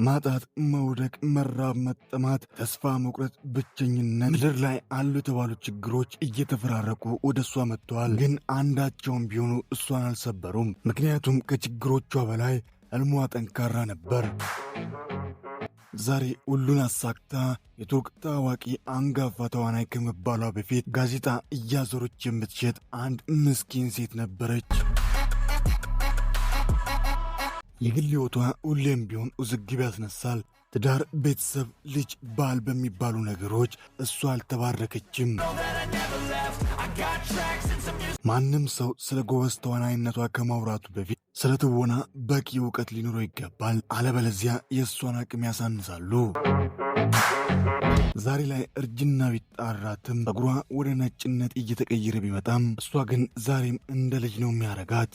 ማጣት፣ መውደቅ፣ መራብ፣ መጠማት፣ ተስፋ መቁረጥ፣ ብቸኝነት፣ ምድር ላይ አሉ የተባሉ ችግሮች እየተፈራረቁ ወደ እሷ መጥተዋል። ግን አንዳቸውም ቢሆኑ እሷን አልሰበሩም። ምክንያቱም ከችግሮቿ በላይ ሕልሟ ጠንካራ ነበር። ዛሬ ሁሉን አሳክታ የቱርክ ታዋቂ አንጋፋ ተዋናይ ከመባሏ በፊት ጋዜጣ እያዞረች የምትሸጥ አንድ ምስኪን ሴት ነበረች። የግል ሕይወቷ ሁሌም ቢሆን ውዝግብ ያስነሳል። ትዳር፣ ቤተሰብ፣ ልጅ፣ ባል በሚባሉ ነገሮች እሷ አልተባረከችም። ማንም ሰው ስለ ጎበዝ ተዋናይነቷ ከማውራቱ በፊት ስለ ትወና በቂ እውቀት ሊኖረው ይገባል። አለበለዚያ የእሷን አቅም ያሳንሳሉ። ዛሬ ላይ እርጅና ቢጣራትም ጸጉሯ ወደ ነጭነት እየተቀየረ ቢመጣም እሷ ግን ዛሬም እንደ ልጅ ነው የሚያረጋት።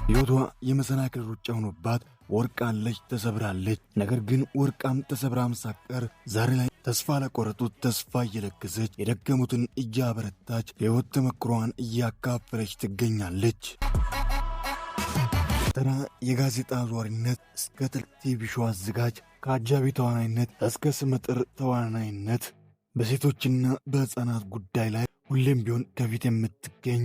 ሕይወቷ የመሰናክል ሩጫ ሆኖባት ወርቃለች፣ ተሰብራለች። ነገር ግን ወርቃም ተሰብራም ሳቀር ዛሬ ላይ ተስፋ ለቆረጡት ተስፋ እየለገሰች የደከሙትን እያበረታች የሕይወት ተመክሯን እያካፈለች ትገኛለች። ተራ የጋዜጣ አዟሪነት እስከ ትልቅ ቲቪ ሾው አዘጋጅ፣ ከአጃቢ ተዋናይነት እስከ ስመጥር ተዋናይነት በሴቶችና በሕፃናት ጉዳይ ላይ ሁሌም ቢሆን ከፊት የምትገኝ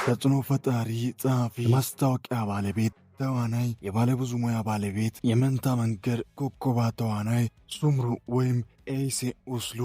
ተጽዕኖ ፈጣሪ፣ ጸሐፊ፣ ማስታወቂያ ባለቤት፣ ተዋናይ፣ የባለብዙ ሙያ ባለቤት፣ የመንታ መንገድ ኮከባ ተዋናይ ሱምሩ ወይም ኤይሴ ኡስሉ።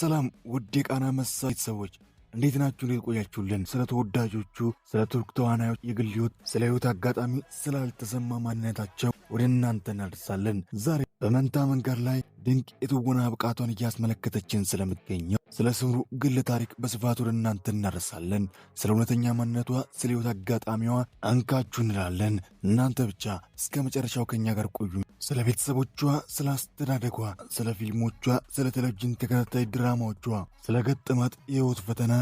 ሰላም ውድ የቃና መሳይ ሰዎች እንዴት ናችሁ? እንዴት ቆያችሁልን? ስለ ተወዳጆቹ ስለ ቱርክ ተዋናዮች የግል ሕይወት፣ ስለ ሕይወት አጋጣሚ፣ ስላልተሰማ ማንነታቸው ወደ እናንተ እናደርሳለን። ዛሬ በመንታ መንገድ ላይ ድንቅ የትወና ብቃቷን እያስመለከተችን ስለምትገኘው ስለ ስምሩ ግል ታሪክ በስፋት ወደ እናንተ እናደርሳለን። ስለ እውነተኛ ማንነቷ፣ ስለ ሕይወት አጋጣሚዋ አንካችሁ እንላለን። እናንተ ብቻ እስከ መጨረሻው ከኛ ጋር ቆዩ። ስለ ቤተሰቦቿ፣ ስለ አስተዳደጓ፣ ስለ ፊልሞቿ፣ ስለ ቴሌቪዥን ተከታታይ ድራማዎቿ፣ ስለ ገጠማት የሕይወት ፈተና፣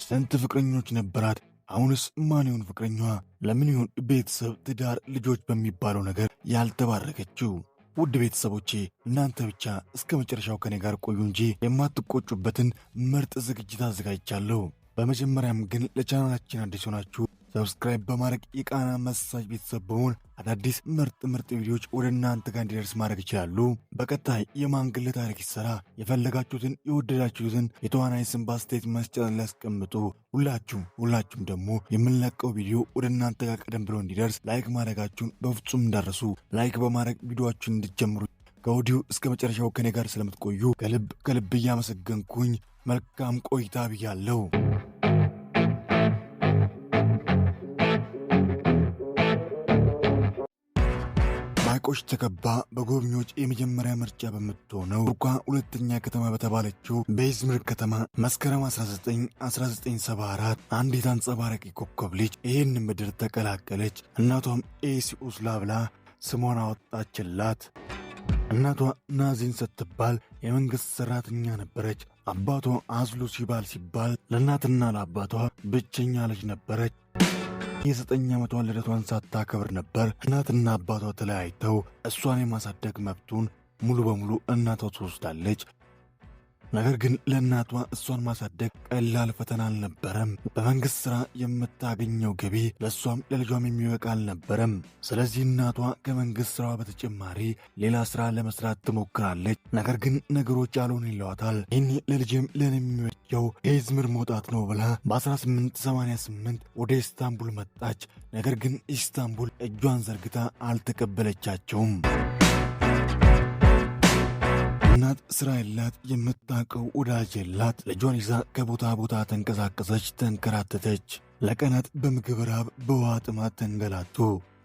ስንት ፍቅረኞች ነበራት? አሁንስ ማን ይሁን ፍቅረኛዋ? ለምን ይሁን ቤተሰብ፣ ትዳር፣ ልጆች በሚባለው ነገር ያልተባረከችው? ውድ ቤተሰቦቼ እናንተ ብቻ እስከ መጨረሻው ከኔ ጋር ቆዩ እንጂ የማትቆጩበትን ምርጥ ዝግጅት አዘጋጅቻለሁ። በመጀመሪያም ግን ለቻናላችን አዲስ ሆናችሁ ሰብስክራይብ በማድረግ የቃና መሳይ ቤተሰብ በመሆን አዳዲስ ምርጥ ቪዲዮዎች ወደ እናንተ ጋር እንዲደርስ ማድረግ ይችላሉ። በቀጣይ የማን ግል ታሪክ ይሰራ የፈለጋችሁትን የወደዳችሁትን የተዋናይ ስም በአስተያየት መስጫ ላይ ያስቀምጡ። ሁላችሁም ደግሞ የምንለቀው ቪዲዮ ወደ እናንተ ጋር ቀደም ብሎ እንዲደርስ ላይክ ማድረጋችሁን በፍጹም እንዳረሱ። ላይክ በማድረግ ቪዲዮአችሁን እንድትጀምሩ ከወዲሁ እስከ መጨረሻው ከኔ ጋር ስለምትቆዩ ከልብ እያመሰገንኩኝ መልካም ቆይታ ብያለሁ። በሐይቆች ተከባ በጎብኚዎች የመጀመሪያ ምርጫ በምትሆነው ቱርኳ ሁለተኛ ከተማ በተባለችው በኢዝምር ከተማ መስከረም 1974 አንዲት አንጸባራቂ ኮከብ ልጅ ይህን ምድር ተቀላቀለች። እናቷም ኤይሴ ኡስሉ ብላ ስሟን አወጣችላት። እናቷ ናዚን ስትባል የመንግሥት ሠራተኛ ነበረች። አባቷ አዝሉ ሲባል ለእናትና ለአባቷ ብቸኛ ልጅ ነበረች። የ9 ዓመቷን ልደቷን ሳታከብር ነበር እናትና አባቷ ተለያይተው እሷን የማሳደግ መብቱን ሙሉ በሙሉ እናቷ ትወስዳለች። ነገር ግን ለእናቷ እሷን ማሳደግ ቀላል ፈተና አልነበረም። በመንግሥት ሥራ የምታገኘው ገቢ ለእሷም ለልጇም የሚበቃ አልነበረም። ስለዚህ እናቷ ከመንግሥት ሥራዋ በተጨማሪ ሌላ ሥራ ለመሥራት ትሞክራለች። ነገር ግን ነገሮች አልሆን ይለዋታል። ይህኔ ለልጅም ለኔ የሚመቸው ከኢዝምር መውጣት ነው ብላ በ1888 ወደ ኢስታንቡል መጣች። ነገር ግን ኢስታንቡል እጇን ዘርግታ አልተቀበለቻቸውም። እናት ስራ የላት፣ የምታውቀው ወዳጅ የላት። ልጇን ይዛ ከቦታ ቦታ ተንቀሳቀሰች፣ ተንከራተተች። ለቀናት በምግብ ረሃብ፣ በውሃ ጥማት ተንገላቱ።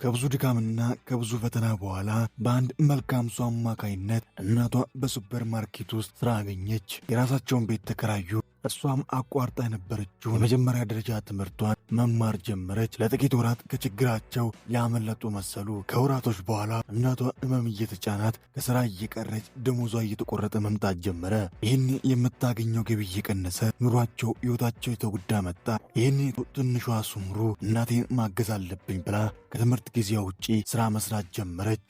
ከብዙ ድካምና ከብዙ ፈተና በኋላ በአንድ መልካም ሰው አማካይነት እናቷ በሱፐር ማርኬት ውስጥ ስራ አገኘች። የራሳቸውን ቤት ተከራዩ። እሷም አቋርጣ የነበረችውን የመጀመሪያ ደረጃ ትምህርቷን መማር ጀመረች። ለጥቂት ወራት ከችግራቸው ያመለጡ መሰሉ። ከወራቶች በኋላ እናቷ ሕመም እየተጫናት ከሥራ እየቀረች ደሞዟ እየተቆረጠ መምጣት ጀመረ። ይህን የምታገኘው ገቢ እየቀነሰ ኑሯቸው ሕይወታቸው የተጎዳ መጣ። ይህን ትንሿ ሱምሩ እናቴን ማገዝ አለብኝ ብላ ከትምህርት ጊዜዋ ውጪ ሥራ መስራት ጀመረች።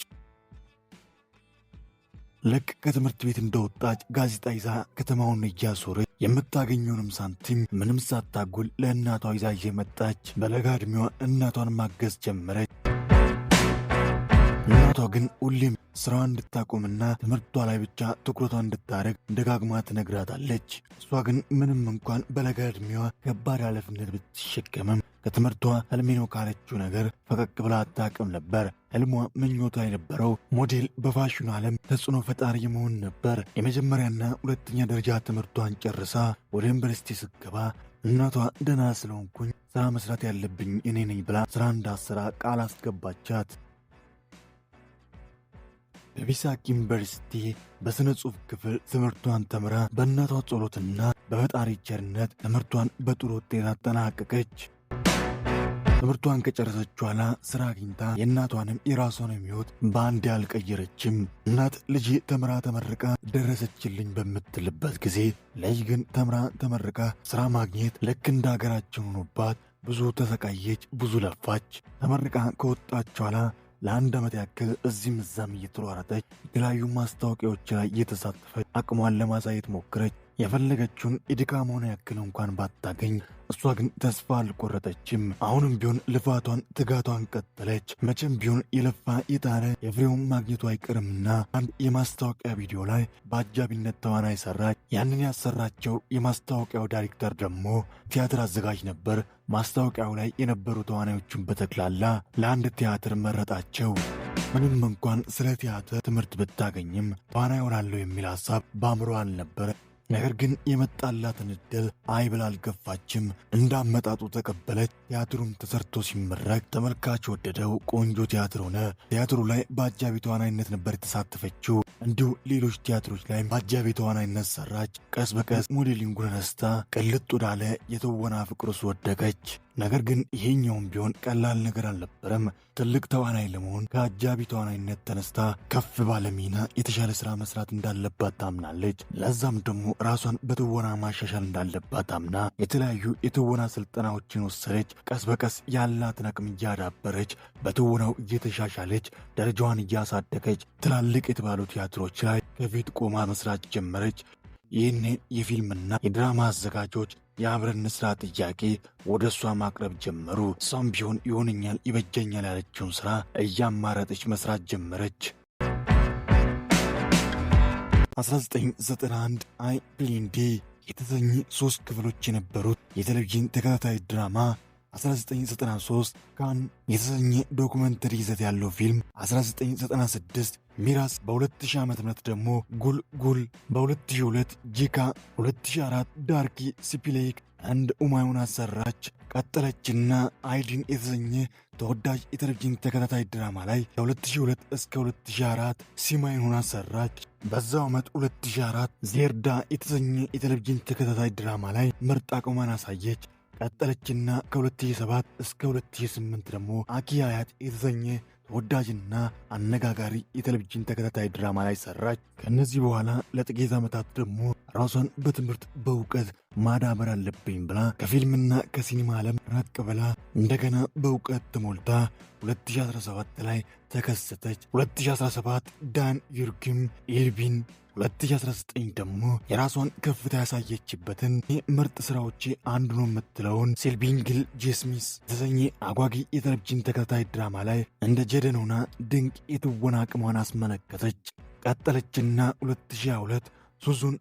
ልክ ከትምህርት ቤት እንደወጣች ጋዜጣ ይዛ ከተማውን እያዞረች የምታገኘውንም ሳንቲም ምንም ሳታጎል ለእናቷ ይዛ እየመጣች በለጋ ዕድሜዋ እናቷን ማገዝ ጀመረች። እናቷ ግን ሁሌም ስራዋን እንድታቆምና ትምህርቷ ላይ ብቻ ትኩረቷን እንድታደርግ ደጋግማ ትነግራታለች። እሷ ግን ምንም እንኳን በለጋ ዕድሜዋ ከባድ ኃላፊነት ብትሸከምም ከትምህርቷ ህልሜ ነው ካለችው ነገር ፈቀቅ ብላ አታውቅም ነበር። ህልሟ ምኞቷ የነበረው ሞዴል፣ በፋሽኑ ዓለም ተጽዕኖ ፈጣሪ መሆን ነበር። የመጀመሪያና ሁለተኛ ደረጃ ትምህርቷን ጨርሳ ወደ ዩኒቨርሲቲ ስትገባ እናቷ ደህና ስለሆንኩኝ ስራ መስራት ያለብኝ እኔ ነኝ ብላ ስራ እንዳሰራ ቃል አስገባቻት። በቢሳክ ዩኒቨርሲቲ በሥነ ጽሑፍ ክፍል ትምህርቷን ተምራ በእናቷ ጸሎትና በፈጣሪ ቸርነት ትምህርቷን በጥሩ ውጤት አጠናቀቀች። ትምህርቷን ከጨረሰች በኋላ ሥራ አግኝታ የእናቷንም የራሷንም ሕይወት በአንድ ያልቀየረችም። እናት ልጅ ተምራ ተመርቃ ደረሰችልኝ በምትልበት ጊዜ ልጅ ግን ተምራ ተመርቃ ሥራ ማግኘት ልክ እንደ ሀገራችን ሆኖባት ብዙ ተሰቃየች፣ ብዙ ለፋች። ተመርቃ ከወጣች በኋላ ለአንድ ዓመት ያክል እዚህም እዛም እየተሯሯጠች የተለያዩ ማስታወቂያዎች ላይ እየተሳተፈች አቅሟን ለማሳየት ሞክረች። የፈለገችውን የድካም ሆነ ያክል እንኳን ባታገኝ እሷ ግን ተስፋ አልቆረጠችም። አሁንም ቢሆን ልፋቷን ትጋቷን ቀጠለች። መቼም ቢሆን የለፋ የጣረ የፍሬውን ማግኘቱ አይቀርምና አንድ የማስታወቂያ ቪዲዮ ላይ በአጃቢነት ተዋናይ ሰራች። ያንን ያሰራቸው የማስታወቂያው ዳይሬክተር ደግሞ ቲያትር አዘጋጅ ነበር። ማስታወቂያው ላይ የነበሩ ተዋናዮችን በጠቅላላ ለአንድ ቲያትር መረጣቸው። ምንም እንኳን ስለ ቲያትር ትምህርት ብታገኝም ተዋናይ ሆናለሁ የሚል ሐሳብ በአእምሮ አልነበረ። ነገር ግን የመጣላትን ዕድል አይ ብላ አልገፋችም። እንዳመጣጡ ተቀበለች። ቲያትሩም ተሰርቶ ሲመረቅ ተመልካች ወደደው። ቆንጆ ቲያትር ሆነ። ቲያትሩ ላይ በአጃቢ ተዋናይነት ነበር የተሳተፈችው። እንዲሁ ሌሎች ቲያትሮች ላይ በአጃቢ ተዋናይነት ሰራች። ቀስ በቀስ ሞዴሊንጉን ረስታ ቅልጥ ወዳለ የትወና ፍቅር ውስጥ ወደቀች። ነገር ግን ይሄኛውም ቢሆን ቀላል ነገር አልነበረም። ትልቅ ተዋናይ ለመሆን ከአጃቢ ተዋናይነት ተነስታ ከፍ ባለ ሚና የተሻለ ሥራ መስራት እንዳለባት ታምናለች። ለዛም ደግሞ ራሷን በትወና ማሻሻል እንዳለባት ታምና የተለያዩ የትወና ስልጠናዎችን ወሰደች። ቀስ በቀስ ያላትን አቅም እያዳበረች በትወናው እየተሻሻለች ደረጃዋን እያሳደገች ትላልቅ የተባሉ ቲያትሮች ላይ ከፊት ቆማ መስራት ጀመረች። ይህን የፊልምና የድራማ አዘጋጆች የአብረን እንስራ ጥያቄ ወደ እሷ ማቅረብ ጀመሩ። እሷም ቢሆን ይሆነኛል፣ ይበጀኛል ያለችውን ሥራ እያማረጠች መስራት ጀመረች። 1991 አይ ብሊንዴ የተሰኘ 3 ክፍሎች የነበሩት የቴሌቪዥን ተከታታይ ድራማ፣ 1993 ካን የተሰኘ ዶኩመንተሪ ይዘት ያለው ፊልም፣ 1996 ሚራስ፣ በ2000 ዓ.ም ደግሞ ጉል፣ በ2002 ጂካ፣ 2004 ዳርኪ ስፒሌክ አንድ ኡማዩን አሰራች። ቀጠለችና አይዲን የተሰኘ ተወዳጅ የቴሌቪዥን ተከታታይ ድራማ ላይ ከ2002 እስከ 2004 ሲማይን ሆና ሰራች። በዛው ዓመት 2004 ዜርዳ የተሰኘ የቴሌቪዥን ተከታታይ ድራማ ላይ ምርጥ አቅሟን አሳየች። ቀጠለችና ከ2007 እስከ 2008 ደግሞ አኪያያት የተሰኘ ተወዳጅና አነጋጋሪ የቴሌቪዥን ተከታታይ ድራማ ላይ ሰራች። ከእነዚህ በኋላ ለጥቂት ዓመታት ደግሞ ራሷን በትምህርት በእውቀት ማዳበር አለብኝ ብላ ከፊልምና ከሲኒማ ዓለም ራቅ ብላ እንደገና በእውቀት ተሞልታ 2017 ላይ ተከሰተች። 2017 ዳን ዩርግም ኤልቪን፣ 2019 ደግሞ የራሷን ከፍታ ያሳየችበትን ምርጥ ስራዎች አንዱ ነው የምትለውን ሴልቢንግል ጄስሚስ የተሰኘ አጓጊ የቴሌቪዥን ተከታታይ ድራማ ላይ እንደ ጀደን ሆና ድንቅ የትወና አቅሟን አስመለከተች። ቀጠለችና 2022 ሱዙን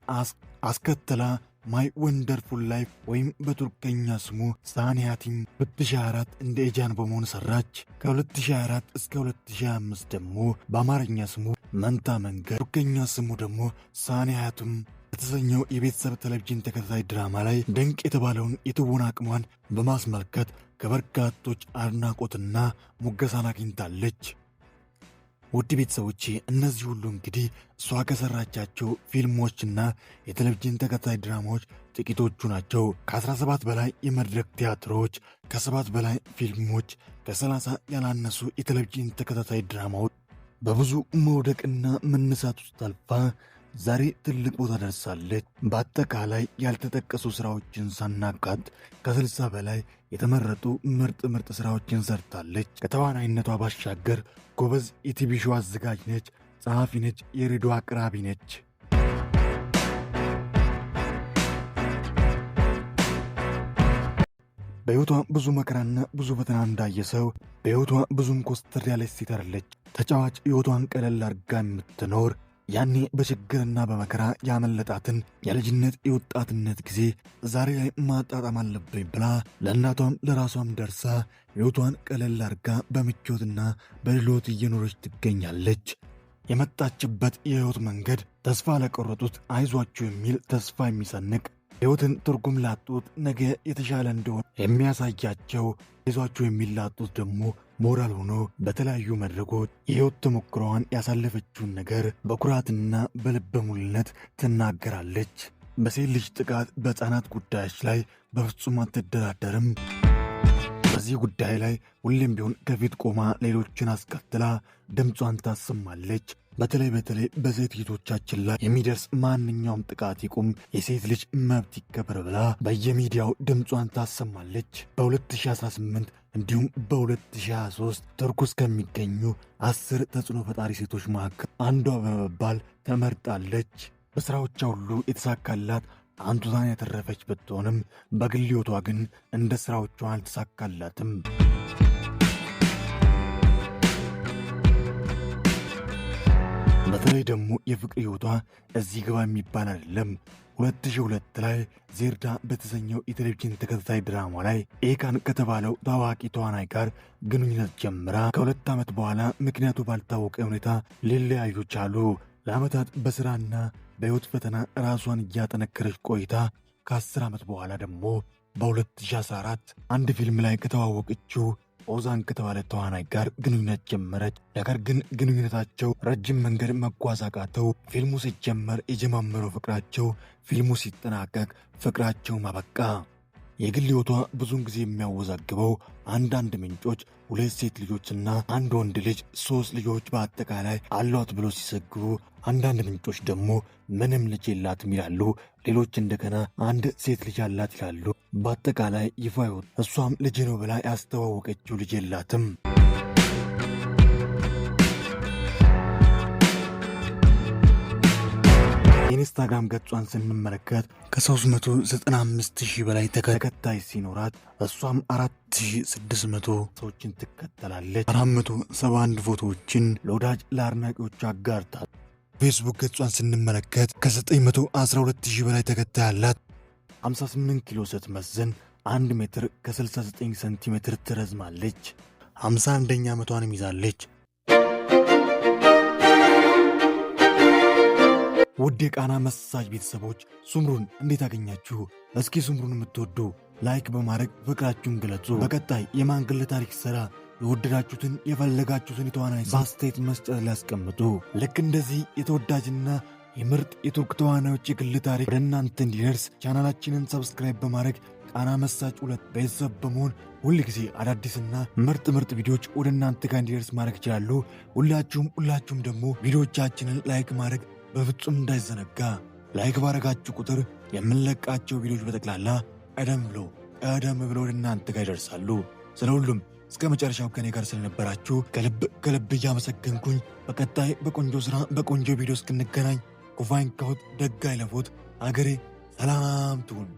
አስከተላ ማይ ወንደርፉል ላይፍ ወይም በቱርከኛ ስሙ ሳኒያቲም 2024 እንደ ኤጃን በመሆን ሰራች። ከ2024 እስከ 2025 ደግሞ በአማርኛ ስሙ መንታ መንገድ፣ ቱርከኛ ስሙ ደግሞ ሳኒያቱም የተሰኘው የቤተሰብ ቴሌቪዥን ተከታታይ ድራማ ላይ ድንቅ የተባለውን የትወና አቅሟን በማስመልከት ከበርካቶች አድናቆትና ሙገሳን አግኝታለች። ውድ ቤተሰቦቼ እነዚህ ሁሉ እንግዲህ እሷ ከሰራቻቸው ፊልሞችና የቴሌቪዥን ተከታታይ ድራማዎች ጥቂቶቹ ናቸው። ከ17 በላይ የመድረክ ቲያትሮች፣ ከ7 በላይ ፊልሞች፣ ከ30 ያላነሱ የቴሌቪዥን ተከታታይ ድራማዎች በብዙ መውደቅና መነሳት ውስጥ አልፋ ዛሬ ትልቅ ቦታ ደርሳለች። በአጠቃላይ ያልተጠቀሱ ሥራዎችን ሳናካት ከ60 በላይ የተመረጡ ምርጥ ሥራዎችን ሰርታለች። ከተዋናይነቷ ባሻገር ጎበዝ የቲቪ ሾው አዘጋጅ ነች፣ ጸሐፊ ነች፣ የሬዲዮ አቅራቢ ነች። በሕይወቷ ብዙ መከራና ብዙ ፈተና እንዳየ ሰው በሕይወቷ ብዙም ኮስተር ያለች ሴት አይደለች። ተጫዋች ሕይወቷን ቀለል አድርጋ የምትኖር ያኔ በችግርና በመከራ ያመለጣትን የልጅነት የወጣትነት ጊዜ ዛሬ ላይ ማጣጣም አለብኝ ብላ ለእናቷም ለራሷም ደርሳ ሕይወቷን ቀለል አድርጋ በምቾትና በድሎት እየኖረች ትገኛለች። የመጣችበት የሕይወት መንገድ ተስፋ ለቆረጡት አይዟችሁ የሚል ተስፋ የሚሰንቅ ሕይወትን ትርጉም ላጡት ነገ የተሻለ እንደሆነ የሚያሳያቸው አይዟችሁ የሚላጡት ደግሞ ሞራል ሆኖ በተለያዩ መድረኮች የሕይወት ተሞክሮዋን ያሳለፈችውን ነገር በኩራትና በልበ ሙሉነት ትናገራለች። በሴት ልጅ ጥቃት፣ በሕፃናት ጉዳዮች ላይ በፍጹም አትደራደርም። በዚህ ጉዳይ ላይ ሁሌም ቢሆን ከፊት ቆማ ሌሎችን አስከትላ ድምጿን ታሰማለች። በተለይ በሴት እህቶቻችን ላይ የሚደርስ ማንኛውም ጥቃት ይቁም፣ የሴት ልጅ መብት ይከበር ብላ በየሚዲያው ድምጿን ታሰማለች። በ2018 እንዲሁም በ2023 ቱርክ ውስጥ ከሚገኙ 10 ተጽዕኖ ፈጣሪ ሴቶች መካከል አንዷ በመባል ተመርጣለች። በሥራዎቿ ሁሉ የተሳካላት አንቱታን ያተረፈች ብትሆንም በግል ሕይወቷ ግን እንደ ሥራዎቿ አልተሳካላትም። በተለይ ደግሞ የፍቅር ሕይወቷ እዚህ ግባ የሚባል አይደለም። 2002 ላይ ዜርዳ በተሰኘው የቴሌቪዥን ተከታታይ ድራማ ላይ ኤካን ከተባለው ታዋቂ ተዋናይ ጋር ግንኙነት ጀምራ ከ2 ዓመት በኋላ ምክንያቱ ባልታወቀ ሁኔታ ሊለያዩ ቻሉ። ለዓመታት በሥራና በሕይወት ፈተና ራሷን እያጠነከረች ቆይታ ከ10 ዓመት በኋላ ደግሞ በ2014 አንድ ፊልም ላይ ከተዋወቀችው ኦዛን ከተባለ ተዋናይ ጋር ግንኙነት ጀመረች። ነገር ግን ግንኙነታቸው ረጅም መንገድ መጓዝ አቃተው። ፊልሙ ሲጀመር የጀማመረው ፍቅራቸው ፊልሙ ሲጠናቀቅ ፍቅራቸው ማበቃ። የግል ሕይወቷ ብዙውን ጊዜ የሚያወዛግበው አንዳንድ ምንጮች 2 ሴት ልጆችና 1 ወንድ ልጅ 3 ልጆች በአጠቃላይ አሏት ብሎ ሲዘግቡ፣ አንዳንድ ምንጮች ደግሞ ምንም ልጅ የላትም ይላሉ። ሌሎች እንደገና 1 ሴት ልጅ አላት ይላሉ። በአጠቃላይ ይፋ ይወጥ እሷም ልጅ ነው ብላ ያስተዋወቀችው ልጅ የላትም። የኢንስታግራም ገጿን ስንመለከት ከ395,000 በላይ ተከታይ ሲኖራት እሷም 4,600 ሰዎችን ትከተላለች። 471 ፎቶዎችን ለወዳጅ ለአድናቂዎች አጋርታል። ፌስቡክ ገጿን ስንመለከት ከ912,000 በላይ ተከታይ አላት። 58 ኪሎ ስትመዝን 1 ሜትር ከ69 ሴንቲሜትር ትረዝማለች። 51ኛ ዓመቷንም ይዛለች። ውድ የቃና መሳጅ ቤተሰቦች ሱምሩን እንዴት አገኛችሁ? እስኪ ሱምሩን የምትወዱ ላይክ በማድረግ ፍቅራችሁን ገለጹ። በቀጣይ የማን ግል ታሪክ ሰራ የወደዳችሁትን የፈለጋችሁትን የተዋናይ በአስተያየት መስጫ ላይ ያስቀምጡ። ልክ እንደዚህ የተወዳጅና የምርጥ የቱርክ ተዋናዮች የግል ታሪክ ወደ እናንተ እንዲደርስ ቻናላችንን ሰብስክራይብ በማድረግ ቃና መሳጅ 2 ቤተሰብ በመሆን ሁል ጊዜ አዳዲስና ምርጥ ቪዲዮዎች ወደ እናንተ ጋር እንዲደርስ ማድረግ ይችላሉ። ሁላችሁም ደግሞ ቪዲዮዎቻችንን ላይክ ማድረግ በፍጹም እንዳይዘነጋ። ላይክ ባረጋችሁ ቁጥር የምንለቃቸው ቪዲዮዎች በጠቅላላ ቀደም ብሎ ወደ እናንተ ጋር ይደርሳሉ። ስለ ሁሉም እስከ መጨረሻው ከኔ ጋር ስለነበራችሁ ከልብ እያመሰገንኩኝ በቀጣይ በቆንጆ ሥራ በቆንጆ ቪዲዮ እስክንገናኝ ኩፋኝ ካሁት ደጋ አይለፎት አገሬ ሰላም ትሁን።